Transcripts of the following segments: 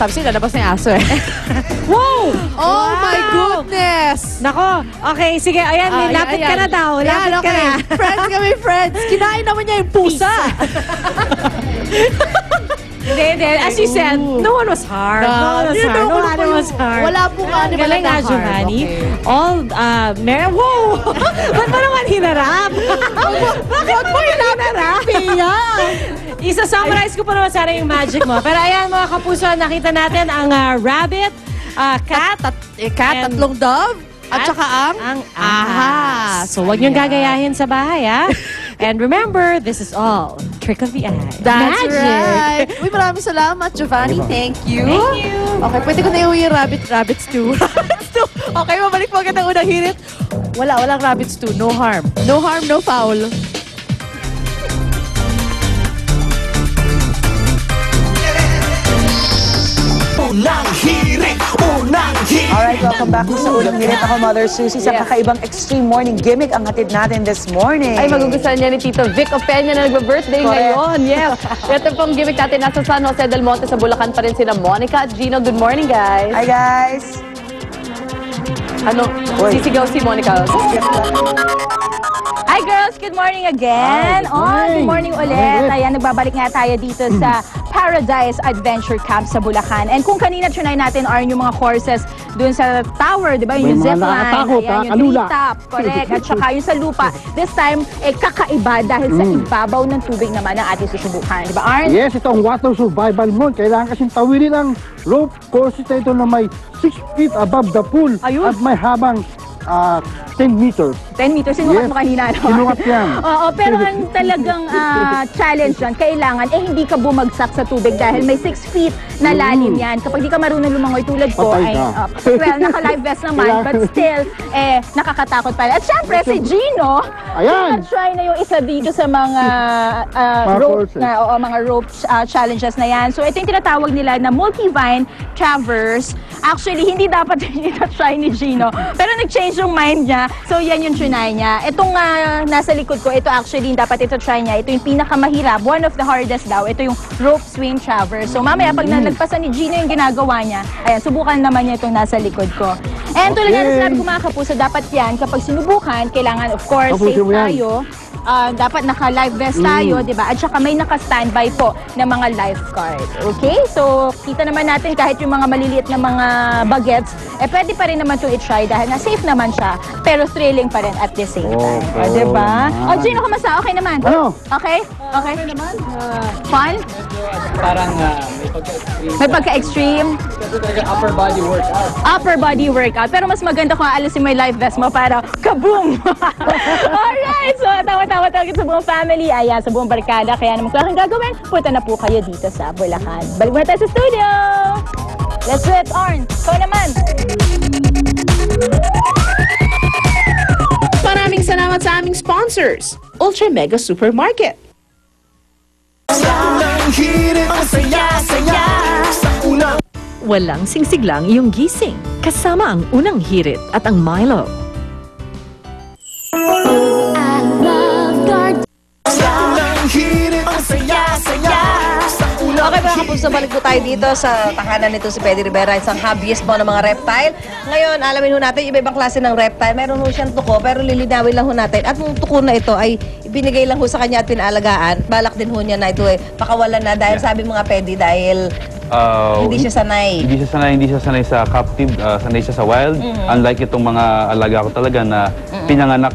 sabi sila, labas na yung aso eh. Wow! Oh my goodness! Nako, okay, sige, ayan, lapit ka na daw. Lapit ka na. Friends kami, friends. Kinain naman niya yung pusa. Hindi. As you said, no one was harmed. No one was harmed. Wala pong animal Galing nga, na harm. Giovanni. Okay. All, wow! Ba't mo naman hinarap? Bakit mo hinarap? Isa-summarize ko pa naman sana yung magic mo. Pero ayan, mga kapuso, nakita natin ang rabbit, cat, Tatlong dove, at saka ang ahas. So, huwag niyong gagayahin sa bahay, ha? And remember, this is all trick of the eye. That's Magic. right. Uy, maraming salamat, Giovanni. Thank you. Thank you. Okay, pwede ko na iuwi yung rabbit stew. Okay, mabalik po agad ang unang hirit. Walang rabbit stew. No harm. No harm, no foul. Alright, welcome back sa Unang Hirit. Ako, Mother Susie, sa kakaibang extreme morning gimmick ang hatid natin this morning. Ay, magugustuhan niya ni Tito Vic Opeña na nagbe-birthday ngayon. Yes. Ito pong gimmick natin. Nasa San Jose del Monte sa Bulacan pa rin sila Monica at Gino. Good morning, guys. Hi, guys. Ano? Sisigaw si Monica. Hi girls, good morning again. Good morning ulit. Ayan, nagbabalik nga tayo dito sa Paradise Adventure Camp sa Bulacan. And kung kanina trinay natin are yung mga courses dun sa tower, di ba? Yung zipline, ayan, yung treetop, correct. At saka yung sa lupa. This time, kakaiba dahil sa ibabaw ng tubig naman ang ating susubukan. Di ba, Arn? Yes, ito ang water survival mode. Kailangan kasing tawilin ang rope course ito na may 6 feet above the pool. Ayun. At may habang 10 meters. 10 meters, sinukat mo kanina, no? Sinukat yan. Oo, pero ang talagang challenge yan, kailangan, hindi ka bumagsak sa tubig dahil may 6 feet na lalim yan. Kapag di ka marunong lumangoy tulad ko, Patay ay, ka. well, naka-live vest naman, but still, nakakatakot pa rin. At syempre, si Gino, Ayan! try na yung isa dito sa mga rope, mga rope challenges na yan. So, ito yung tinatawag nila na multi-vine traverse. Actually, hindi dapat try ni Gino, pero nag-change yung mind niya. So, yan yung trinay niya. Itong nasa likod ko, ito actually, dapat ito try niya. Ito yung pinakamahirap. One of the hardest daw. Ito yung rope swing traverse. So, mamaya, pag nalagpasan ni Gino yung ginagawa niya, ayan, subukan naman niya itong nasa likod ko. And tulad nga na sinabi ko mga kapuso, dapat yan, kapag sinubukan, kailangan, of course, safe tayo. Dapat naka-live vest tayo, di ba? At saka may naka-standby po na mga lifeguard. Okay? So, kita naman natin kahit yung mga maliliit na mga bagets, pwede pa rin naman itong i-try dahil na safe naman siya, pero thrilling pa rin at the same time. Di ba? Gino, kamusta? Okay naman? Ano? Okay? Okay naman. Fun? Parang May pagka-extreme? upper body workout. Upper body workout. Pero mas maganda kung aalisin mo yung life vest mo para kaboom! Alright! So, tawa-tawa talaga sa buong family. Ayan, sa buong barkada. Kaya naman kung gagawin, punta na po kayo dito sa Bulacan. Balik muna tayo sa studio! Let's do it, Arn! Ikaw naman! Maraming salamat sa aming sponsors, Ultra Mega Supermarket. Walang singsig lang iyong gising. Kasama ang unang hirit at ang Milo. Okay mga kapuso, balik po tayo dito sa tahanan nito si Pedy Rivera, isang hobbyist po ng mga reptile. Ngayon, alamin ho natin, iba-ibang klase ng reptile. Meron ho siyang tuko, pero lilinawin lang ho natin. At yung tuko na ito ay ibinigay lang ho sa kanya at pinaalagaan. Balak din ho niya na ito pakawalan na dahil sabi mga Pedy, dahil hindi siya sanay. Hindi siya sanay sa captive, sanay siya sa wild. Unlike itong mga alaga ko talaga na pinanganak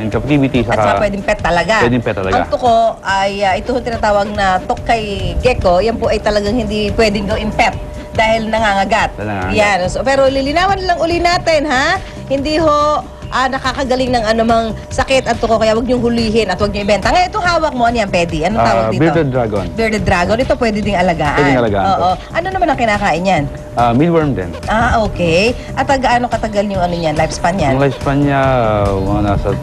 in captivity. At saka pwedeng pet talaga. Pwedeng pet talaga. Ang tuko ay ito yung tinatawag na Tokai gecko. Yan po ay talagang hindi pwedeng gawing pet dahil nangangagat. Yan. So, pero lilinawan lang uli natin, ha? Hindi ho nakakagaling ng anumang sakit at tuko, kaya huwag niyong hulihin at huwag niyo ibenta. Ngayon, itong hawak mo, ano yan, Pedy? Anong tawag dito? Bearded dragon. Bearded dragon. Ito pwede ding alagaan. Pwedeng alagaan. Oo. Ano naman ang kinakain yan? Mealworm din. Okay. At gaano katagal yung ano yan, lifespan yan? Yung lifespan niya, mga nasa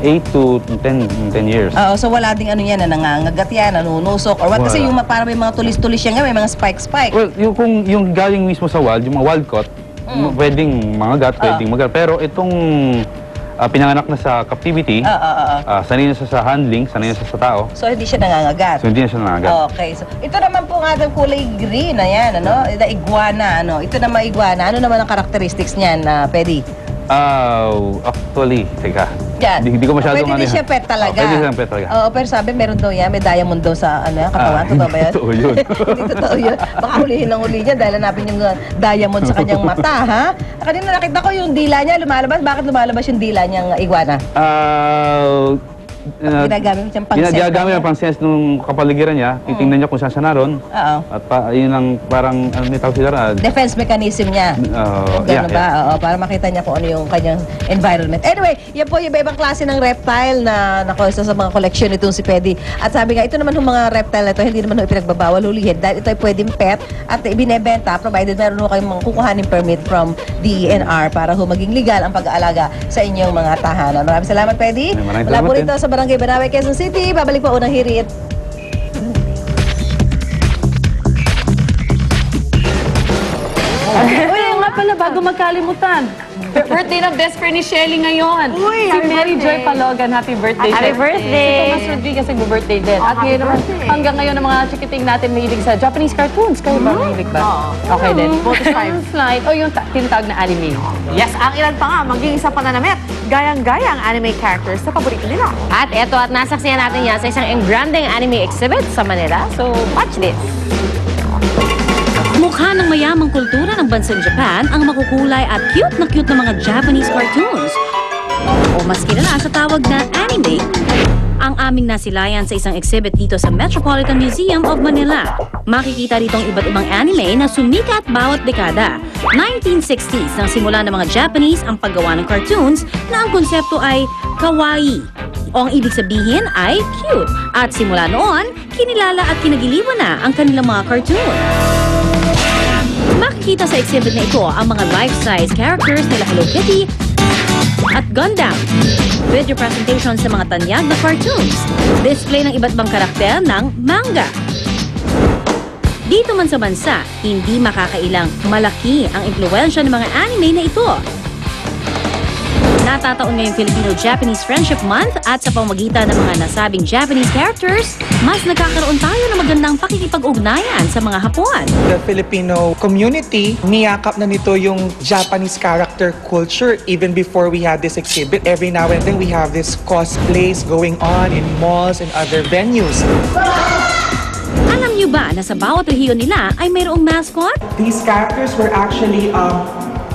8 to 10 years. Oo, so wala ding ano yan, na nangangagat yan, nanunusok, or what? Kasi yung parang may mga tulis-tulis yan, may mga spike-spike. Well, yung galing mismo sa wild, yung mga wild caught, pwedeng mangagat, pwedeng magat. Pero itong pinanganak na sa captivity, sanay na siya sa handling, sanay na siya sa tao. So, hindi siya nangangagat? So, hindi na siya nangangagat. Okay. So, ito naman po nga ng kulay green, ayan, ano? Na iguana, ano? Ito naman iguana. Ano naman ang characteristics niyan, Pedi? Actually, teka. Yan. Hindi ko masyadong Pwede din siya pet talaga. Pwede siyang pet talaga. Oo, pero sabi, meron daw yan. May diamond daw sa katawan. Totoo ba yan? Totoo yun. Hindi totoo yun. Baka hulihin ng huli niya dahil hanapin yung diamond sa kanyang mata, ha? Kanina nakita ko yung dila niya lumalabas. Bakit lumalabas yung dila niyang iguana? Ginagamit siyang pang-sense. Ginagamit ang pang-sense nung kapaligiran niya. Titingnan niya kung saan siya naroon. Oo. At yun ang parang, ano nitawag sila? Defense mechanism niya. Gano'n ba? Oo, para makita niya kung ano yung kanyang environment. Anyway, yan po yung ibang klase ng reptile na nakuha sa mga collection nitong si Pedi. At sabi nga, ito naman yung mga reptile na ito, hindi naman ipinagbabawal hulihin dahil ito ay pwedeng pet at ibinebenta provided meron kayong mga kukuhaning permit from DENR para maging legal ang pag-aalaga sa inyong mga tahanan. Maraming salamat, Pedi. Maraming Wala po salamat rito sa Barangay Banawe, Quezon City. Babalik po unang hirit. Uy, nga pala, bago magkalimutan. Birthday ng best friend ni Shelly ngayon. Uy, si happy Mary birthday. Joy Palogan. Happy birthday, Happy Shelly. birthday. Si Thomas Rodriguez nag-birthday din. At ngayon naman, hanggang ngayon ang mga chikiting natin mahilig sa Japanese cartoons. Kayo ba mahilig ba? Okay din. Flight. O yung tinatawag na anime. Yes, ang ilan pa nga, maging isa pananamit. Gayang-gaya ang anime characters sa paborito nila. At eto, at nasaksiyan natin yan sa isang engranding anime exhibit sa Manila. So, watch this. Mukha ng mayamang kultura ng bansang Japan ang makukulay at cute na mga Japanese cartoons. O mas kilala sa tawag na anime. Ang aming nasilayan sa isang exhibit dito sa Metropolitan Museum of Manila. Makikita rito ang iba't ibang anime na sumikat bawat dekada. 1960s nang simula ng mga Japanese ang paggawa ng cartoons na ang konsepto ay kawaii. O ang ibig sabihin ay cute. At simula noon, kinilala at kinagiliwan na ang kanilang mga cartoon. Makikita sa exhibit na ito ang mga life-size characters nila Hello Kitty at Gundam. Video presentation sa mga tanyag na cartoons. Display ng iba't ibang karakter ng manga. Dito man sa bansa, hindi makakailang malaki ang impluwensya ng mga anime na ito. Natataon ngayong Filipino-Japanese Friendship Month at sa pamamagitan ng mga nasabing Japanese characters, mas nagkakaroon tayo ng magandang pakikipag-ugnayan sa mga Hapon. The Filipino community, niyakap na nito yung Japanese character culture even before we had this exhibit. Every now and then we have this cosplays going on in malls and other venues. Alam niyo ba na sa bawat rehiyon nila ay mayroong mascot? These characters were actually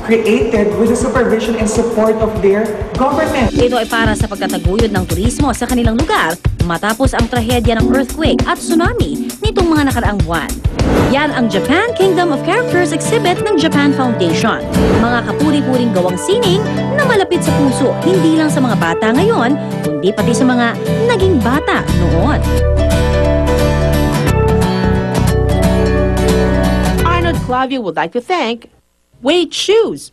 created with the supervision and support of their government. Ito ay para sa pagtataguyod ng turismo sa kanilang lugar matapos ang trahedya ng earthquake at tsunami nitong mga nakaraang buwan. Yan ang Japan Kingdom of Characters exhibit ng Japan Foundation. Mga kapuri-puring gawang sining na malapit sa puso hindi lang sa mga bata ngayon, kundi pati sa mga naging bata noon. Arnold Clavio would like to thank Wade Shoes,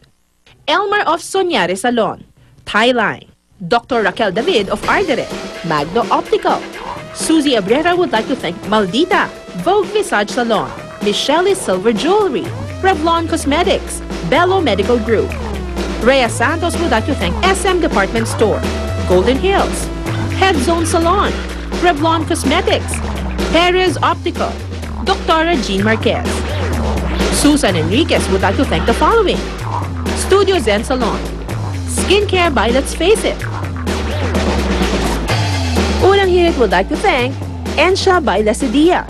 Elmer of Sonyare Salon, Thailine, Dr. Raquel David of Ardere, Magno Optical. Susie Abrera would like to thank Maldita, Vogue Visage Salon, Michelle's Silver Jewelry, Revlon Cosmetics, Bello Medical Group. Rhea Santos would like to thank SM Department Store, Golden Hills, Head Zone Salon, Revlon Cosmetics, Perez Optical, Dr. Jean Marquez. Susan Enriquez would like to thank the following: Studio Zen Salon, Skincare by Let's Face It. Unang hirit would like to thank Ensha by Lesidia,